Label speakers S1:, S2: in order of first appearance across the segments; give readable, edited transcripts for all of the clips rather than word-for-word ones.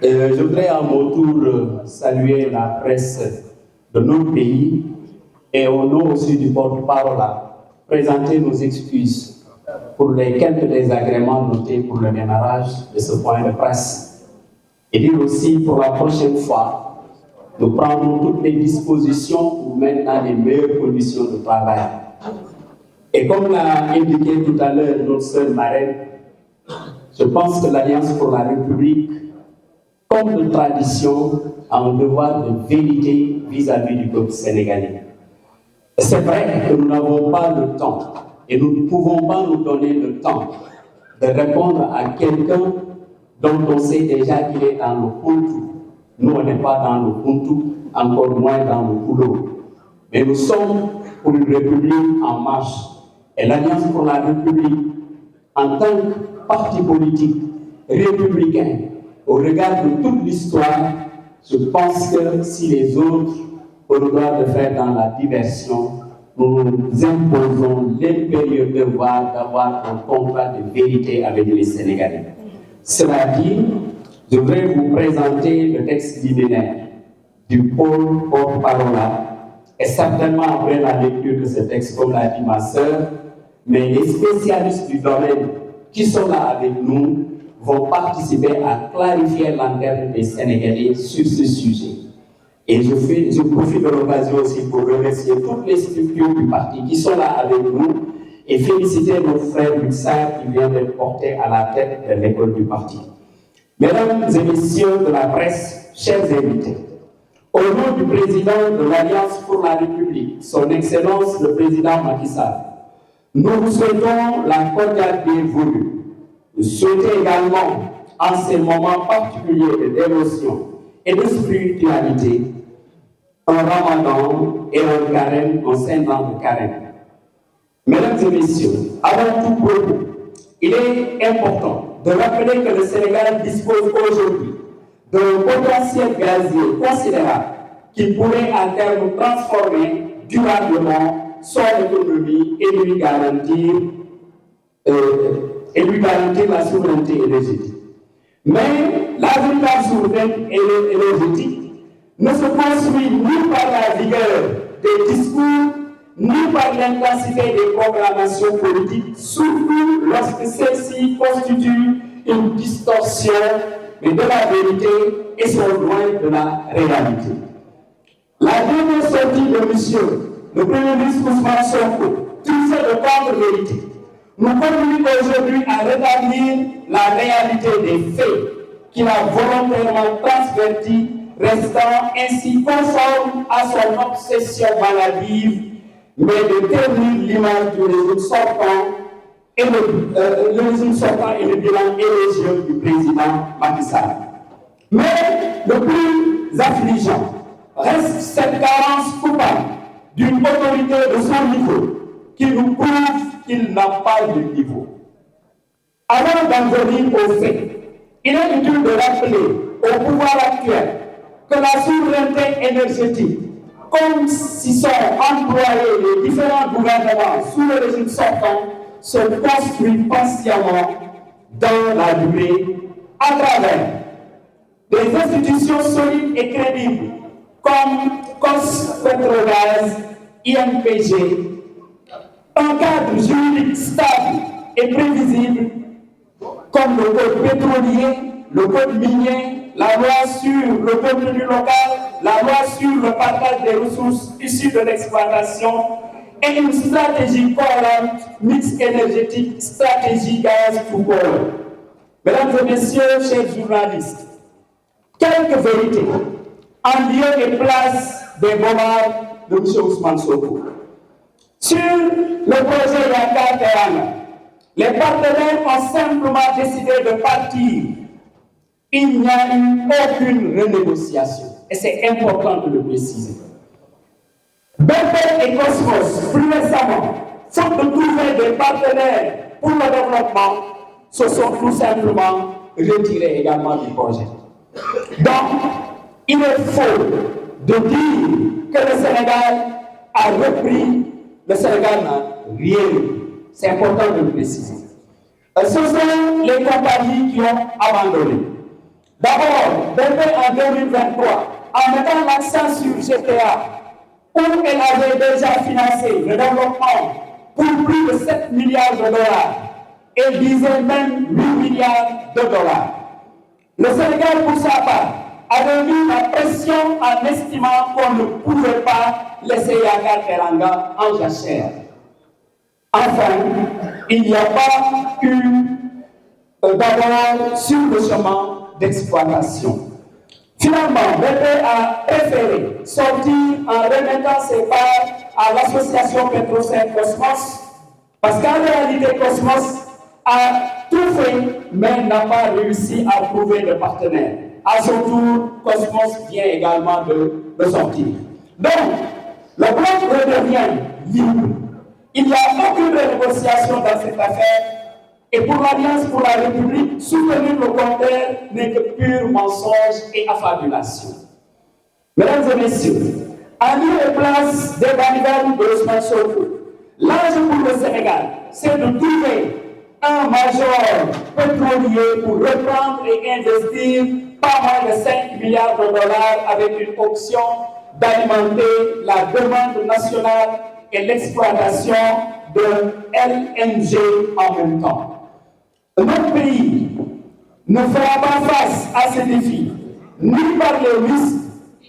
S1: Je voudrais à mon tour saluer la presse de notre pays et au nom aussi du porte-parole, présenter nos excuses pour les quelques désagréments notés pour le démarrage de ce point de presse et dire aussi pour la prochaine fois, nous prendrons toutes les dispositions pour mettre dans les meilleures conditions de travail. Et comme l'a indiqué tout à l'heure notre sœur Marraine, je pense que l'Alliance pour la République, comme de tradition, a un devoir de vérité vis-à-vis du peuple sénégalais. C'est vrai que nous n'avons pas le temps et nous ne pouvons pas nous donner le temps de répondre à quelqu'un dont on sait déjà qu'il est dans le Puntu. Nous, on n'est pas dans le Puntu, encore moins dans le Poulo. Mais nous sommes pour une République en marche. Et l'Alliance pour la République, en tant que parti politique républicain, au regard de toute l'histoire, je pense que si les autres ont le droit de faire dans la diversion, nous nous imposons l'impérieux devoir d'avoir un contrat de vérité avec les Sénégalais. Cela dit, je voudrais vous présenter le texte liminaire du pôle porte-parole, et certainement après la lecture de ce texte, comme l'a dit ma sœur, mais les spécialistes du domaine qui sont là avec nous vont participer à clarifier l'antenne des Sénégalais sur ce sujet. Et je profite de l'occasion aussi pour remercier toutes les structures du parti qui sont là avec nous et féliciter notre frère Luxard qui vient d'être porté à la tête de l'école du parti. Mesdames et messieurs de la presse, chers invités, au nom du président de l'Alliance pour la République, son Excellence le président Macky Sall, nous vous souhaitons la cordiale bienvenue. Nous souhaitons également, en ces moments particuliers d'émotion et de spiritualité, un ramadan et un carême, un 5 ans de carême. Mesdames et messieurs, avant tout propos, il est important de rappeler que le Sénégal dispose aujourd'hui d'un potentiel gazier considérable qui pourrait à terme transformer durablement son économie et lui garantir la souveraineté énergétique. Mais la véritable souveraineté énergétique ne se construit ni par la vigueur des discours, ni par l'intensité des proclamations politiques, surtout lorsque celles-ci constituent une distorsion mais de la vérité et sont loin de la réalité. La dernière sortie de monsieur, le Premier ministre Ousmane Sonko, truffée de tant de vérité, nous conduit aujourd'hui à rétablir la réalité des faits qu'il a volontairement transvertis, restant ainsi conforme à son obsession maladive, mais de ternir l'image du régime sortant et le bilan élogieux du président Macky Sall. Mais le plus affligeant reste cette carence coupable d'une autorité de son niveau qui nous prouve qu'il n'a pas de niveau. Avant d'en venir aux faits, il est utile de rappeler au pouvoir actuel que la souveraineté énergétique, comme s'y sont employés les différents gouvernements sous le régime sortant, se construit patiemment dans la durée à travers des institutions solides et crédibles comme COS Petrogaz, INPG, un cadre juridique stable et prévisible comme le code pétrolier, le code minier, la loi sur le contenu local, la loi sur le partage des ressources issues de l'exploitation et une stratégie cohérente, mix énergétique, stratégie gaz to power. Mesdames et messieurs, chers journalistes, quelques vérités en lieu et place des bombards de M. Ousmane Sonko. Sur le projet Yakar Teranga, les partenaires ont simplement décidé de partir. Il n'y a eu aucune renégociation. Et c'est important de le préciser. Belfort et Cosmos, plus récemment, faute de trouver des partenaires pour le développement, se sont tout simplement retirés également du projet. Donc, il est faux de dire que le Sénégal a repris. Le Sénégal n'a rien repris. C'est important de le préciser. Ce sont les compagnies qui ont abandonné. D'abord, BP en 2023, en mettant l'accent sur GTA, où elle avait déjà financé le développement pour plus de 7 milliards de dollars. Elle disait même 8 milliards de dollars. Le Sénégal, pour sa part, avait mis la pression en estimant qu'on ne pouvait pas laisser Yakar Teranga en jachère. Enfin, il n'y a pas eu d'abord sur le chemin d'exploitation. Finalement, BP a préféré sortir en remettant ses parts à l'association Petrosen Cosmos, parce qu'en réalité, Cosmos a tout fait, mais n'a pas réussi à trouver de partenaire. À son tour, Cosmos vient également de sortir. Donc, le bloc redevient libre. Il n'y a aucune renégociation dans cette affaire. Et pour l'Alliance pour la République, soutenir le contraire n'est que pur mensonge et affabulation. Mesdames et messieurs, en lieu et place des bandits de Ousmane Sonko, l'enjeu pour le Sénégal, c'est de trouver un major pétrolier pour reprendre et investir pas moins de 5 milliards de dollars avec une option d'alimenter la demande nationale et l'exploitation de LNG en même temps. Notre pays ne fera pas face à ces défis, ni par les risques,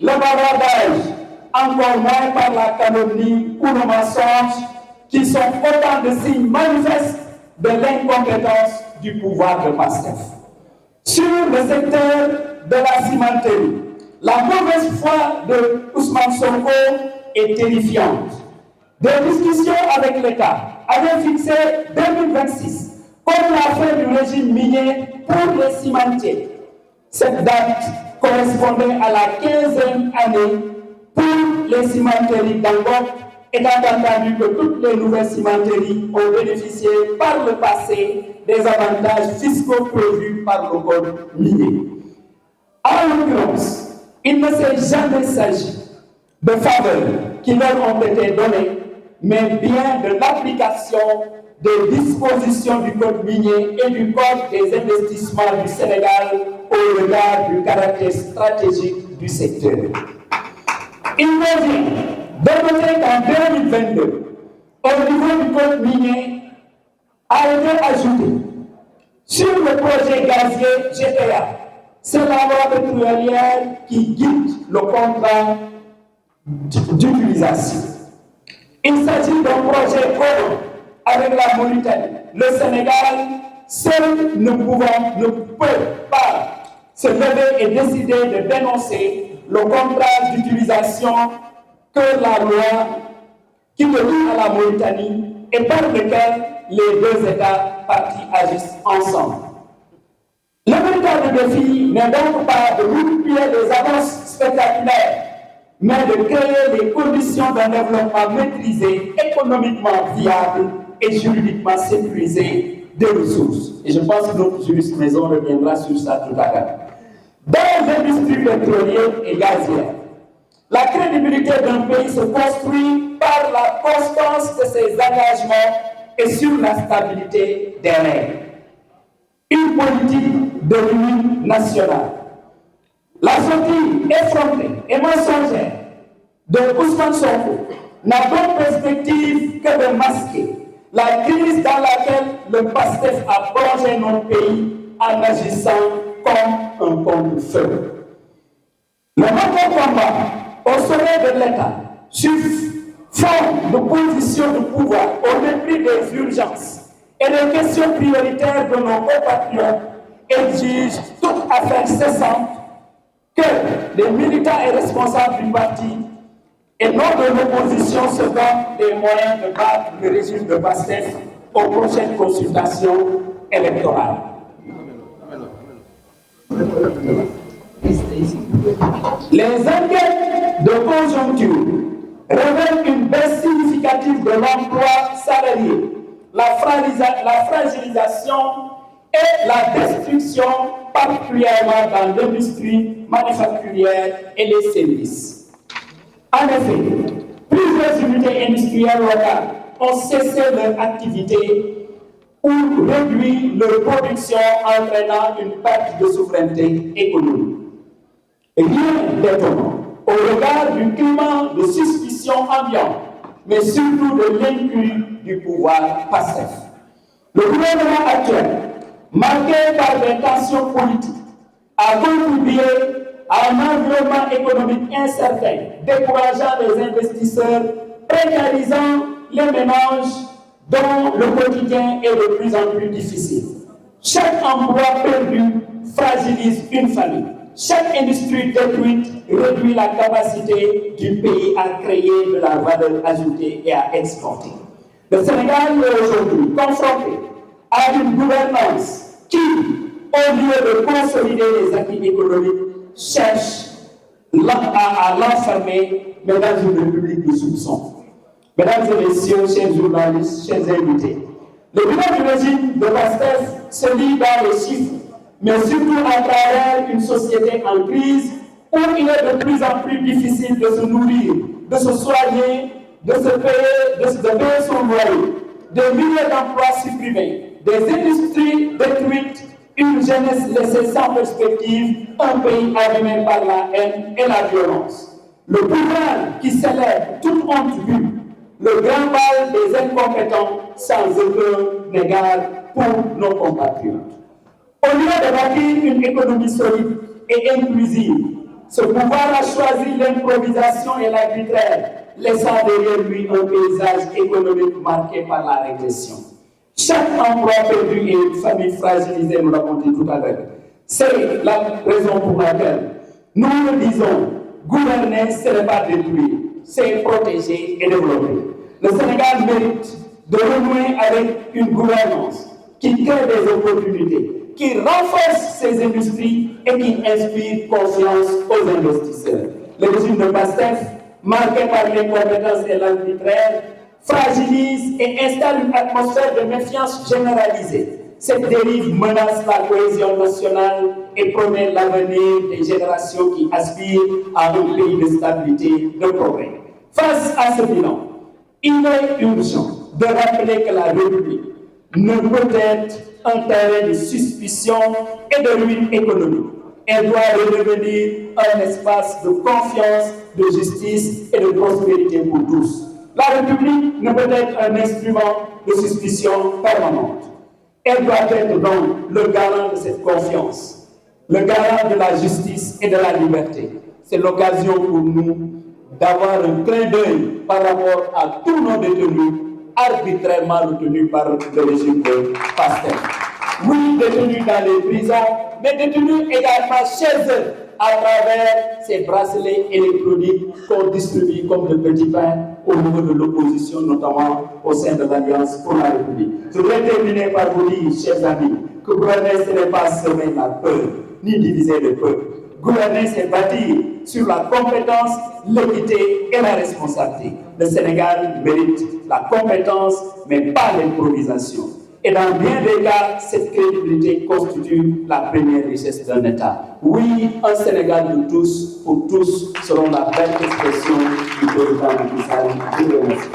S1: le bavardage, encore moins par la calomnie ou le mensonge, qui sont autant de signes manifestes de l'incompétence du pouvoir de PASTEF. Sur le secteur de la cimenterie, la mauvaise foi de Ousmane Sonko est terrifiante. Des discussions avec l'État avaient fixé 2026 comme la fin du régime minier pour les cimentiers. Cette date correspondait à la 15e année pour les cimenteries d'Angote, étant entendu que toutes les nouvelles cimenteries ont bénéficié par le passé des avantages fiscaux prévus par le code minier. En l'occurrence, il ne s'est jamais s'agi de faveurs qui leur ont été données, mais bien de l'application des dispositions du code minier et du code des investissements du Sénégal au regard du caractère stratégique du secteur. Il convient de noter qu'en 2022, au niveau du code minier, a été ajouté sur le projet gazier GTA. C'est la loi pétrolière qui guide le contrat d'utilisation. Il s'agit d'un projet commun avec la Mauritanie. Le Sénégal, seul ne peut pas se lever et décider de dénoncer le contrat d'utilisation que la loi qui le lie à la Mauritanie et par lequel les deux États partis agissent ensemble. Le véritable défi n'est donc pas de multiplier les avances spectaculaires, mais de créer les conditions d'un développement maîtrisé, économiquement viable et juridiquement sécurisé des ressources. Et je pense que notre juriste maison reviendra sur ça tout à l'heure. Dans l'industrie pétrolière et gazière, la crédibilité d'un pays se construit par la constance de ses engagements et sur la stabilité des règles. Une politique de l'Union nationale. La sortie effrontée et mensongère de Ousmane Sonko n'a d'autre perspective que de masquer la crise dans laquelle le PASTEF a plongé notre pays en agissant comme un contre-feu. Le notre combat au sommet de l'État sur fond de position de pouvoir au mépris des urgences et des questions prioritaires de nos compatriotes exige toute affaire cessante que les militants et responsables du parti et non de l'opposition se donnent les moyens de battre le régime de PASTEF aux prochaines consultations électorales. Les enquêtes de conjoncture révèlent une baisse significative de l'emploi salarié, la fragilisation et la destruction, particulièrement dans l'industrie manufacturière et les services. En effet, plusieurs unités industrielles locales ont cessé leur activité ou réduit leur production entraînant une perte de souveraineté économique. Rien d'étonnant au regard du climat de suspicion ambiante, mais surtout de l'incurie du pouvoir PASTEF. Le gouvernement actuel, marqué par des tensions politiques, a contribué à un environnement économique incertain, décourageant les investisseurs, précarisant les ménages dont le quotidien est de plus en plus difficile. Chaque emploi perdu fragilise une famille. Chaque industrie détruite réduit la capacité du pays à créer de la valeur ajoutée et à exporter. Le Sénégal est aujourd'hui confronté à une gouvernance qui, au lieu de consolider les acquis économiques, cherche à l'enfermer, mais dans une république de soupçons. Mesdames et messieurs, chers journalistes, chers invités, le bilan du régime de PASTEF se lit dans les chiffres, mais surtout à travers une société en crise où il est de plus en plus difficile de se nourrir, de se soigner, de payer son loyer, des milliers d'emplois supprimés, des industries détruites, une jeunesse laissée sans perspective, un pays abîmé par la haine et la violence. Le pouvoir qui célèbre toute honte vue, le grand bal des incompétents sans aucun égard pour nos compatriotes. Au lieu de bâtir une économie solide et inclusive, ce pouvoir a choisi l'improvisation et l'arbitraire, laissant derrière lui un paysage économique marqué par la régression. Chaque emploi perdu et une famille fragilisée, nous l'avons dit tout à l'heure. C'est la raison pour laquelle nous le disons, gouverner, ce n'est pas détruire, c'est protéger et développer. Le Sénégal mérite de renouer avec une gouvernance qui crée des opportunités, qui renforce ses industries et qui inspire confiance aux investisseurs. Le régime de PASTEF, marqué par l'incompétence et l'arbitraire, fragilise et installe une atmosphère de méfiance généralisée. Cette dérive menace la cohésion nationale et promet l'avenir des générations qui aspirent à un pays de stabilité, de progrès. Face à ce bilan, il est urgent de rappeler que la République ne peut être un terrain de suspicion et de ruine économique. Elle doit redevenir un espace de confiance, de justice et de prospérité pour tous. La République ne peut être un instrument de suspicion permanente. Elle doit être donc le garant de cette confiance, le garant de la justice et de la liberté. C'est l'occasion pour nous d'avoir un clin d'œil par rapport à tous nos détenus arbitrairement retenus par le régime de PASTEF. Oui, détenus dans les prisons, mais détenus également chez eux à travers ces bracelets électroniques qu'on distribue comme de petits pains au niveau de l'opposition, notamment au sein de l'Alliance pour la République. Je voudrais terminer par vous dire, chers amis, que gouverner, ce n'est pas semer la peur, ni diviser le peuple. Gouverner, c'est bâtir sur la compétence, l'équité et la responsabilité. Le Sénégal mérite la compétence, mais pas l'improvisation. Et dans bien des cas, cette crédibilité constitue la première richesse d'un État. Oui, un Sénégal de tous, pour tous, selon la belle expression du président Macky Sall. Je vous remercie.